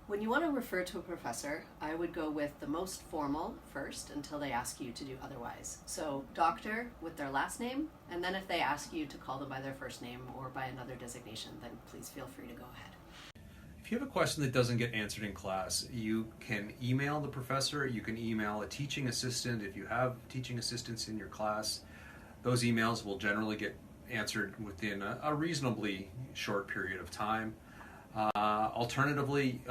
When you want to refer to a professor, I would go with the most formal first until they ask you to do otherwise. So doctor with their last name, and then if they ask you to call them by their first name or by another designation, then please feel free to go ahead. If you have a question that doesn't get answered in class, you can email the professor, you can email a teaching assistant if you have teaching assistants in your class. Those emails will generally get answered within a reasonably short period of time. Alternatively,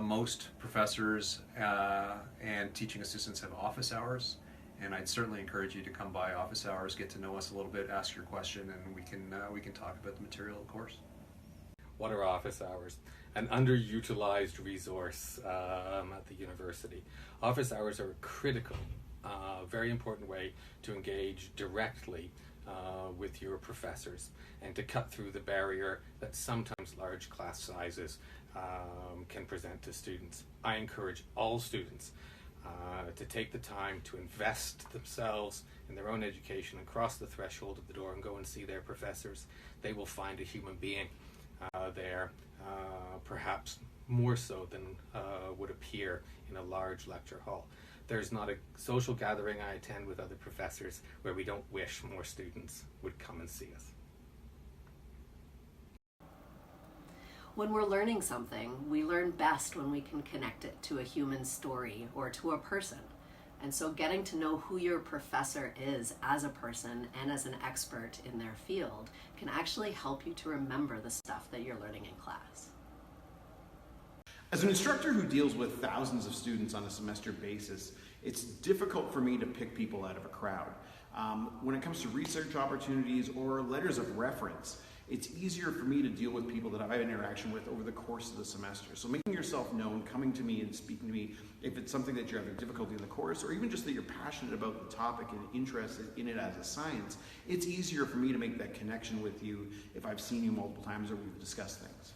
most professors and teaching assistants have office hours, and I'd certainly encourage you to come by office hours, get to know us a little bit, ask your question, and we can talk about the material, of course. What are office hours? An underutilized resource at the university. Office hours are a critical, very important way to engage directly with your professors and to cut through the barrier that sometimes large class sizes can present to students. I encourage all students to take the time to invest themselves in their own education and cross the threshold of the door and go and see their professors. They will find a human being there, perhaps more so than would appear in a large lecture hall. There's not a social gathering I attend with other professors where we don't wish more students would come and see us. When we're learning something, we learn best when we can connect it to a human story or to a person. And so getting to know who your professor is as a person and as an expert in their field can actually help you to remember the stuff that you're learning in class. As an instructor who deals with thousands of students on a semester basis, it's difficult for me to pick people out of a crowd. When it comes to research opportunities or letters of reference, it's easier for me to deal with people that I have interaction with over the course of the semester. So making yourself known, coming to me and speaking to me, if it's something that you're having difficulty in the course, or even just that you're passionate about the topic and interested in it as a science, it's easier for me to make that connection with you if I've seen you multiple times or we've discussed things.